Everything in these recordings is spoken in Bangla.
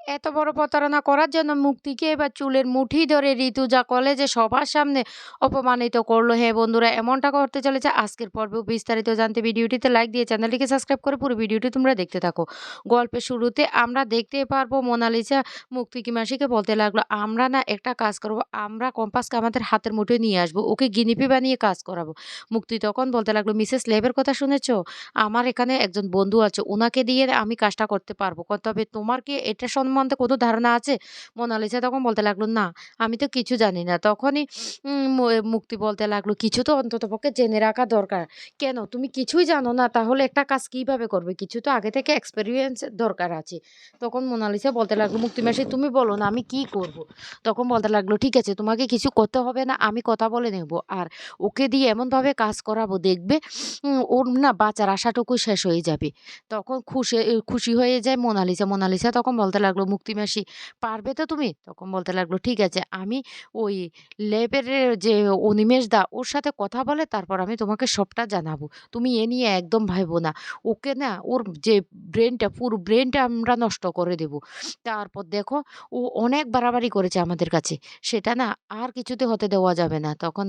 এত বড় প্রতারণা করার জন্য মুক্তিকে এবার চুলের মুঠি ধরে ঋতুজা কলেজে সবার সামনে অপমানিত করলো। হ্যাঁ বন্ধুরা, এমনটা করতে চলেছে আজকের পর্বেও। বিস্তারিত জানতে ভিডিওটিতে লাইক দিয়ে চ্যানেলটিকে সাবস্ক্রাইব করে পুরো ভিডিওটি তোমরা দেখতে থাকো। গল্পের শুরুতে আমরা দেখতে পারবো মোনালিসা মুক্তি মাসিকে বলতে লাগলো, আমরা না একটা কাজ করব, আমরা কম্পাসকে আমাদের হাতের মুঠোয় নিয়ে আসবো, ওকে গিনিপি বানিয়ে কাজ করাবো। মুক্তি তখন বলতে লাগলো, মিসেস লেবের কথা শুনেছো? আমার এখানে একজন বন্ধু আছে, ওনাকে দিয়ে আমি কাজটা করতে পারবো। তবে তোমার কি এটা সম্বন্ধে কোনো ধারণা আছে? মোনালিসা তখন বলতে লাগলো, না, আমি তো কিছু জানি না। তখনই মুক্তি বলতে লাগলো, কিছু তো অন্ততপক্ষে জেনে রাখা দরকার। কেন? তুমি কিছুই জানো না? তাহলে একটা কাজ কিভাবে করবে? কিছু তো আগে থেকে এক্সপেরিয়েন্স দরকার আছে। তখন মোনালিসা বলতে লাগলো, মুক্তি মাসি তুমি বলো না আমি কি করব? তখন বলতে লাগলো, ঠিক আছে, তোমাকে কিছু করতে হবে না, আমি কথা বলে নেব। আর ওকে দিয়ে এমনভাবে কাজ করাবো, দেখবে ওর না বাঁচার আশাটুকু শেষ হয়ে যাবে। তখন খুশি হয়ে যায় মোনালিসা। মোনালিসা তখন বলতে লাগলো, মুক্তি মাসি পারবে তো তুমি? তখন বলতে লাগলো, ঠিক আছে, আমি ওই ল্যাবের যে অনিমেষ দা ওর সাথে কথা বলে তারপর আমি তোমাকে সবটা জানাবো। তুমি এ নিয়ে একদম ভাইবো না। ওকে না ওর যে ব্রেনটা পুরো ব্রেনটা আমরা নষ্ট করে দেব। তারপর দেখো ও অনেক বাড়াবাড়ি করেছে আমাদের কাছে। সেটা না আর কিছুতে হতে দেওয়া যাবে না। তখন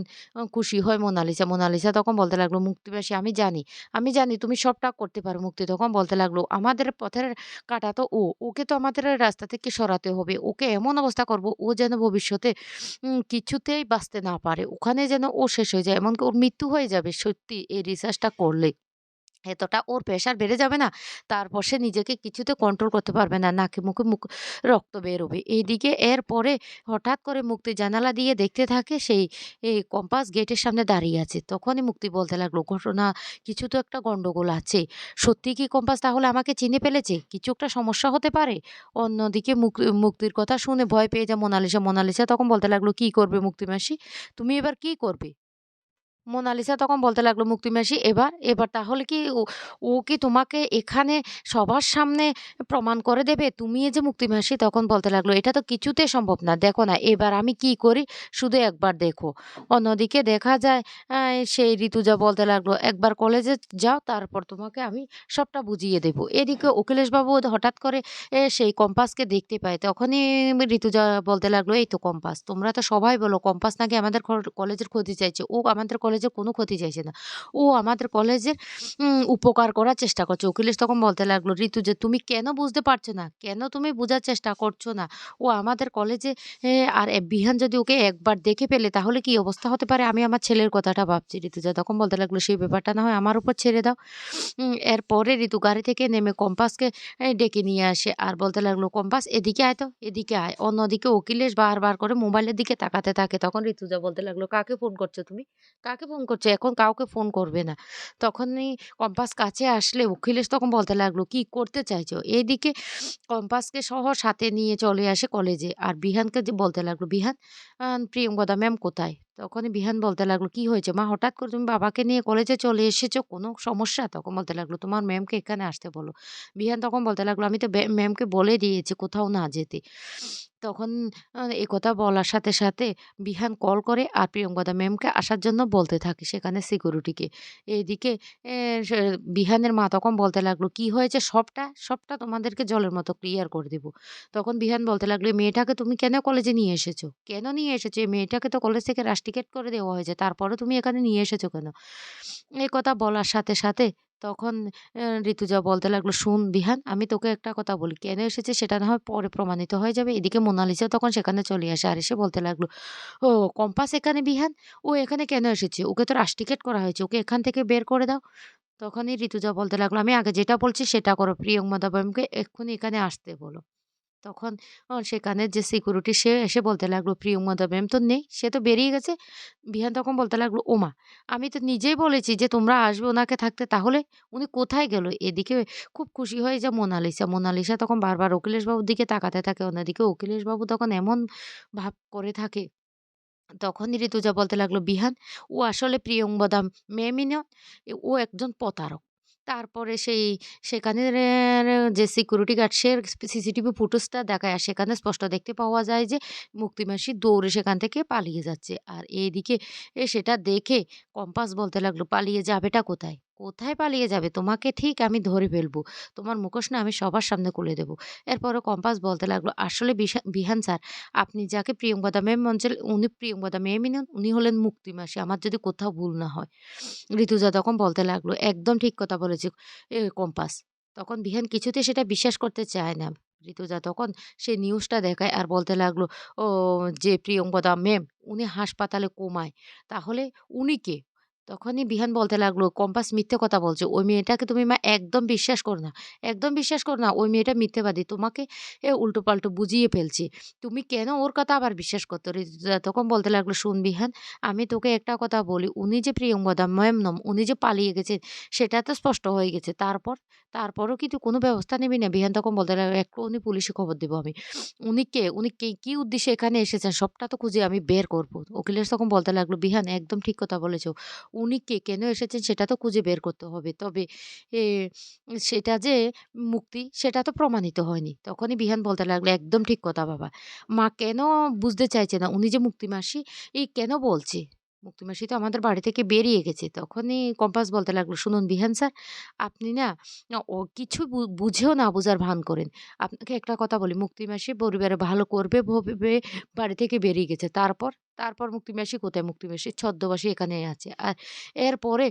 খুশি হয় মোনালিসা। মোনালিসা তখন বলতে লাগলো, মুক্তি মাসি আমি জানি তুমি সবটা করতে পারো। মুক্তি তখন বলতে লাগলো, আমাদের পথের কাঁটা তো ও। ওকে তো আমাদের রাস্তা থেকে সরাতে হবে। ওকে এমন অবস্থা করব ও যেন ভবিষ্যতে কিছুতেই বাঁচতে না পারে। ওখানে যেন ও শেষ হয়ে যায়। এমনকি ওর মৃত্যু হয়ে যাবে সত্যি এই রিসার্চটা করলে। এতটা ওর প্রেশার বেড়ে যাবে না, তারপর সে নিজেকে কিছুতে কন্ট্রোল করতে পারবে না। নাকে মুখে রক্ত বেরোবে। এইদিকে এরপরে হঠাৎ করে মুক্তি জানালা দিয়ে দেখতে থাকে সেই এই কম্পাস গেটের সামনে দাঁড়িয়ে আছে। তখনই মুক্তি বলতে লাগলো, ঘটনা কিছু তো একটা গন্ডগোল আছে। সত্যি কি কম্পাস তাহলে আমাকে চিনে ফেলেছে? কিছু একটা সমস্যা হতে পারে। অন্যদিকে মুক্তির কথা শুনে ভয় পেয়ে যায় মোনালিসা। মোনালিসা তখন বলতে লাগলো, কি করবে মুক্তি মাসি? তুমি এবার কি করবে? মোনালিসা তখন বলতে লাগলো, মুক্তি মাসি এবার তাহলে কি ও কি তোমাকে এখানে সবার সামনে প্রমাণ করে দেবে তুমি এই যে মুক্তি মাসি? তখন বলতে লাগলো, এটা তো কিছুতেই সম্ভব না। দেখো না এবার আমি কি করি, শুধু একবার দেখো। অন্যদিকে দেখা যায় সেই ঋতুজা বলতে লাগলো, একবার কলেজে যাও, তারপর তোমাকে আমি সবটা বুঝিয়ে দেব। এদিকে অখিলেশবাবু হঠাৎ করে সেই কম্পাসকে দেখতে পায়। তখনই ঋতুজা বলতে লাগলো, এই তো কম্পাস। তোমরা তো সবাই বলো কম্পাস নাকি আমাদের কলেজের ক্ষতি চাইছে। ও আমাদের কলেজের কোনো ক্ষতি চাইছে না। ও আমাদের কলেজের উপকার করার চেষ্টা করছে। অখিলেশ তখন বলতে লাগলো, ঋতুজা তুমি কেন বুঝতে পারছো না? কেন তুমি বুঝার চেষ্টা করছো না? ও আমাদের কলেজে আর বিহান যদি ওকে একবার দেখে ফেলে তাহলে কি অবস্থা হতে পারে? আমি আমার ছেলের কথাটা ভাবছি। ঋতুজা তখন বলতে লাগলো, সেই ব্যাপারটা না হয় আমার উপর ছেড়ে দাও। এরপরে ঋতু গাড়ি থেকে নেমে কম্পাসকে ডেকে নিয়ে আসে আর বলতে লাগলো, কম্পাস এদিকে আয় তো, এদিকে আয়। অন্যদিকে অখিলেশ বারবার করে মোবাইলের দিকে তাকাতে থাকে। তখন ঋতুজা বলতে লাগলো, কাকে ফোন করছো তুমি? কাকে ফোন করছো? এখন কাউকে ফোন করবে না। তখনই কম্পাস কাছে আসলে অখিলেশ তখন বলতে লাগলো, কি করতে চাইছো? এদিকে কম্পাসকে সহ সাথে নিয়ে চলে আসে কলেজে। আর বিহানকে যে বলতে লাগলো, বিহান প্রিয়ঙ্গদা ম্যাম কোথায়? তখনই বিহান বলতে লাগলো, কি হয়েছে মা? হঠাৎ করে তুমি বাবাকে নিয়ে কলেজে চলে এসেছো, কোনো সমস্যা? তখন বলতে লাগলো, তোমার ম্যামকে এখানে আসতে বলো। বিহান তখন বলতে লাগলো, আমি তো ম্যামকে বলে দিয়েছি কোথাও না যেতে। তখন একথা বলার সাথে সাথে বিহান কল করে আর প্রিয়ঙ্গদা ম্যামকে আসার জন্য বলতে থাকে সেখানে সিকিউরিটিকে। এদিকে এ সে বিহানের মা তখন বলতে লাগলো, কি হয়েছে? সবটা তোমাদেরকে জলের মতো ক্লিয়ার করে দিব। তখন বিহান বলতে লাগলো, "এই মেয়েটাকে তুমি কেন কলেজে নিয়ে এসেছো? কেন নিয়ে এসেছো? এই মেয়েটাকে তো কলেজ থেকে রাশ টিকেট করে দেওয়া হয়েছে। তারপরেও তুমি এখানে নিয়ে এসেছো কেন?" এই কথা বলার সাথে সাথে তখন ঋতুজা বলতে লাগলো, "শোন বিহান, আমি তোকে একটা কথা বলি। কেন এসেছে সেটা না হয় পরে প্রমাণিত হয়ে যাবে।" এদিকে মোনালিসা তখন সেখানে চলে আসে। আর এসে বলতে লাগলো, "ও কম্পাস এখানে বিহান? ও এখানে কেন এসেছে? ওকে তো রাশ টিকেট করা হয়েছে। ওকে এখান থেকে বের করে দাও।" তখনই ঋতুজা বলতে লাগলো, "আমি আগে যেটা বলছি সেটা করো। প্রিয়ংবদা ম্যামকে এক্ষুনি এখানে আসতে বলো।" তখন সেখানের যে সিকিউরিটি সে এসে বলতে লাগলো, "প্রিয়ংবদা ম্যাম তো নেই। সে তো বেরিয়ে গেছে।" বিহান তখন বলতে লাগলো, "ওমা! আমি তো নিজেই বলেছি যে তোমরা আসবে ওনাকে থাকতে। তাহলে উনি কোথায় গেল?" এদিকে খুব খুশি হয়ে যায় মোনালিসা। মোনালিসা তখন বারবার অখিলেশবাবুর দিকে তাকাতে থাকে। অন্যদিকে অখিলেশবাবু তখন এমন ভাব করে থাকে। তখনই ঋতুজা বলতে লাগলো, "বিহান, ও আসলে প্রিয়ংবদা মেমই নয়। ও একজন প্রতারক।" তারপরে সেখানের যে সিকিউরিটি গার্ড সে সিসিটিভি ফুটেজটা দেখায়। আর সেখানে স্পষ্ট দেখতে পাওয়া যায় যে মুক্তি মাসি দৌড়ে সেখান থেকে পালিয়ে যাচ্ছে। আর এইদিকে সেটা দেখে কম্পাস বলতে লাগলো, "পালিয়ে যাবেটা কোথায়? কোথায় পালিয়ে যাবে? তোমাকে ঠিক আমি ধরে ফেলবো। তোমার মুখোশ না আমি সবার সামনে খুলে দেব।" এরপরে কম্পাস বলতে লাগলো, "আসলে বিহান স্যার, আপনি যাকে প্রিয়ংবদা ম্যাম বলছেন উনি প্রিয়ংবদা ম্যামই নন, উনি হলেন মুক্তি মাসি। আমার যদি কোথাও ভুল না হয়।" ঋতুজা তখন বলতে লাগলো, "একদম ঠিক কথা বলেছে কম্পাস।" তখন বিহান কিছুতেই সেটা বিশ্বাস করতে চায় না। ঋতুজা তখন সেই নিউজটা দেখায় আর বলতে লাগলো, "ও যে প্রিয়ংবদা ম্যাম উনি হাসপাতালে কোমায়। তাহলে উনি কে?" তখনই বিহান বলতে লাগলো, "কম্পাস মিথ্যে কথা বলছে। ওই মেয়েটাকে তুমি মা একদম বিশ্বাস করো না। একদম বিশ্বাস করো না। ওই মেয়েটা মিথ্যেবাদী। তোমাকে উল্টোপাল্টা বুঝিয়ে ফেলছে। তুমি কেন ওর কথা আবার বিশ্বাস করতো?" ঋতুজা তখন বলতে লাগলো, "শোন বিহান, আমি তোকে একটা কথা বলি, উনি যে প্রিয়ংবদা ম্যাম নন, উনি যে পালিয়ে গেছেন সেটা তো স্পষ্ট হয়ে গেছে। তারপরও কি তুই কোনো ব্যবস্থা নিবি না?" বিহান তখন বলতে লাগলো, "এক্ষুনি পুলিশে খবর দিব আমি। উনি কে? উনি কি উদ্দেশ্যে এখানে এসেছেন সবটা তো খুঁজে আমি বের করব।" অখিলেশ তখন বলতে লাগলো, "বিহান একদম ঠিক কথা বলেছ। উনি কে? কেন এসেছেন সেটা তো খুঁজে বের করতে হবে। তবে এ সেটা যে মুক্তি সেটা তো প্রমাণিত হয়নি।" তখনই বিহান বলতে লাগলো, "একদম ঠিক কথা বাবা। মা কেন বুঝতে চাইছে না উনি যে মুক্তি মাসি কেন বলছে? মুক্তি মাসি তো আমাদের বাড়ি থেকে বেরিয়ে গেছে।" তখনই কম্পাস বলতে লাগলো, "শুনুন বিহান স্যার, আপনি না কিছু বুঝেও না বুঝার ভান করেন। আপনাকে একটা কথা বলি, মুক্তি মাসি পরিবারে ভালো করবে ভেবে বাড়ি থেকে বেরিয়ে গেছে। তারপর মুক্তি মাসি কোথায়? মুক্তি মাসি ছদ্মবেশে এখানেই আছে। আর এরপরে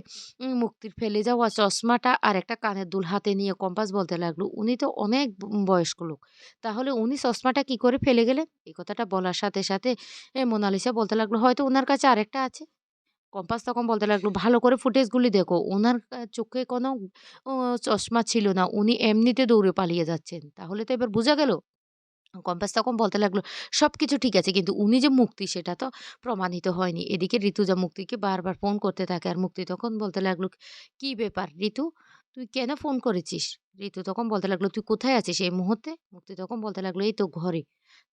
মুক্তির ফেলে যাওয়া চশমাটা আর একটা কানের দুল হাতে নিয়ে কম্পাস বলতে লাগলো, "উনি তো অনেক বয়স্ক লোক। তাহলে উনি চশমাটা কি করে ফেলে গেলেন?" এই কথাটা বলার সাথে মোনালিসা বলতে লাগলো, "হয়তো উনার কাছে আরেকটা আছে।" কম্পাস তখন বলতে লাগলো, "ভালো করে ফুটেজগুলি দেখো। উনার চোখে কোনো ও চশমা ছিল না। উনি এমনিতে দৌড়ে পালিয়ে যাচ্ছেন। তাহলে তো এবার বোঝা গেল?" কম্পাস তখন বলতে লাগলো, "সবকিছু ঠিক আছে কিন্তু উনি যে মুক্তি সেটা তো প্রমাণিত হয়নি।" এদিকে ঋতুজা মুক্তিকে বারবার ফোন করতে থাকে আর মুক্তি তখন বলতে লাগলো, "কি ব্যাপার ঋতু? তুই কেন ফোন করেছিস?" ঋতু তখন বলতে লাগলো, "তুই কোথায় আছিস এই মুহূর্তে?" মুক্তি তখন বলতে লাগলো, "এই তো ঘরে।"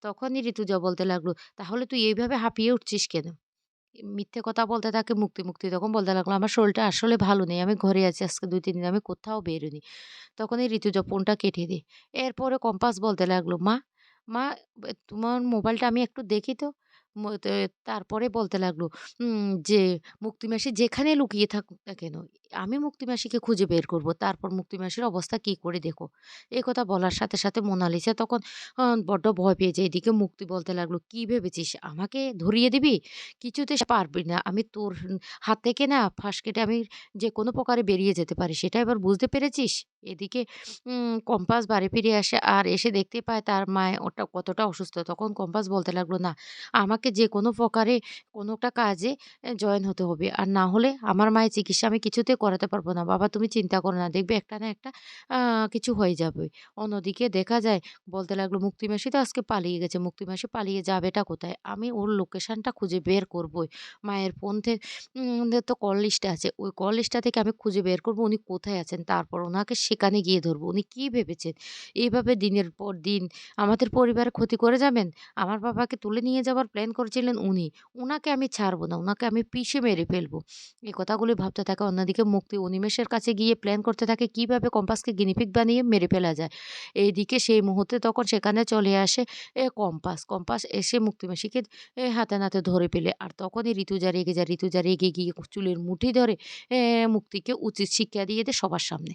তখনই ঋতুজা বলতে লাগলো, "তাহলে তুই এইভাবে হাঁপিয়ে উঠছিস কেন?" মিথ্যে কথা বলতে থাকে মুক্তি তখন বলতে লাগলো, "আমার শরীরটা আসলে ভালো নেই। আমি ঘরে আছি আজকে ২-৩ দিন আমি কোথাও বেরোইনি।" তখনই ঋতুজা ফোনটা কেটে দেয়। এরপরে কম্পাস বলতে লাগলো, মা তোমার মোবাইলটা আমি একটু দেখি তো।" ম তে তারপরে বলতে লাগলো যে, "মুক্তি মাসি যেখানে লুকিয়ে থাকুক না কেন, আমি মুক্তি মাসিকে খুঁজে বের করব। তারপর মুক্তি মাসির অবস্থা কি করে দেখো।" এই কথা বলার সাথে মোনালিসা তখন বড্ড ভয় পেয়ে যায়। এদিকে মুক্তি বলতে লাগলো, "কি ভেবেছিস আমাকে ধরিয়ে দিবি? কিছুতে পারবি না। আমি তোর হাত থেকে না ফাঁস কেটে আমি যেকোনো প্রকারে বেরিয়ে যেতে পারি। সেটা এবার বুঝতে পেরেছিস?" এদিকে কম্পাস বাড়ি ফিরে আসে আর এসে দেখতে পায় তার মায় ওটা কতটা অসুস্থ। তখন কম্পাস বলতে লাগলো, "না, আমাকে যেকোনো প্রকারে কোনো একটা কাজে জয়েন হতে হবে। আর না হলে আমার মায়ের চিকিৎসা আমি কিছুতেই করাতে পারব না। বাবা তুমি চিন্তা করো না। দেখবে একটা না একটা আ কিছু হয়ে যাবে।" অন্যদিকে দেখা যায় বলতে লাগলো, "মুক্তি মাসি তো আজকে পালিয়ে গেছে। মুক্তি মাসি পালিয়ে যাবেটা কোথায়? আমি ওর লোকেশনটা খুঁজে বের করবই। মায়ের ফোন দের তো কল লিস্টে আছে। ওই কল লিস্টটা থেকে আমি খুঁজে বের করব উনি কোথায় আছেন। তারপর উনাকে সেখানে গিয়ে ধরব। উনি কি ভেবেছেন? এইভাবে দিনের পর দিন আমাদের পরিবারের ক্ষতি করে যাবেন? আমার বাবাকে তুলে নিয়ে যাওয়ার প্ল্যান করেছিলেন উনি। উনাকে আমি ছাড়ব না। উনাকে আমি পিষে মেরে ফেলব।" এই কথাগুলি ভাবতে থাকে। অন্যদিকে মুক্তি অনিমেষের কাছে গিয়ে প্ল্যান করতে থাকে কিভাবে কম্পাসকে গিনিপিগ বানিয়ে মেরে ফেলা যায়। এইদিকে সেই মুহূর্তে তখন সেখানে চলে আসে কম্পাস। কম্পাস এসে মুক্তিমাসিকে হাতে নাতে ধরে ফেলে। আর তখনই ঋতুজা রেগে যায়। ঋতুজা রেগে গিয়ে চুলের মুঠি ধরে মুক্তিকে উচিত শিক্ষা দিয়ে দেয় সবার সামনে।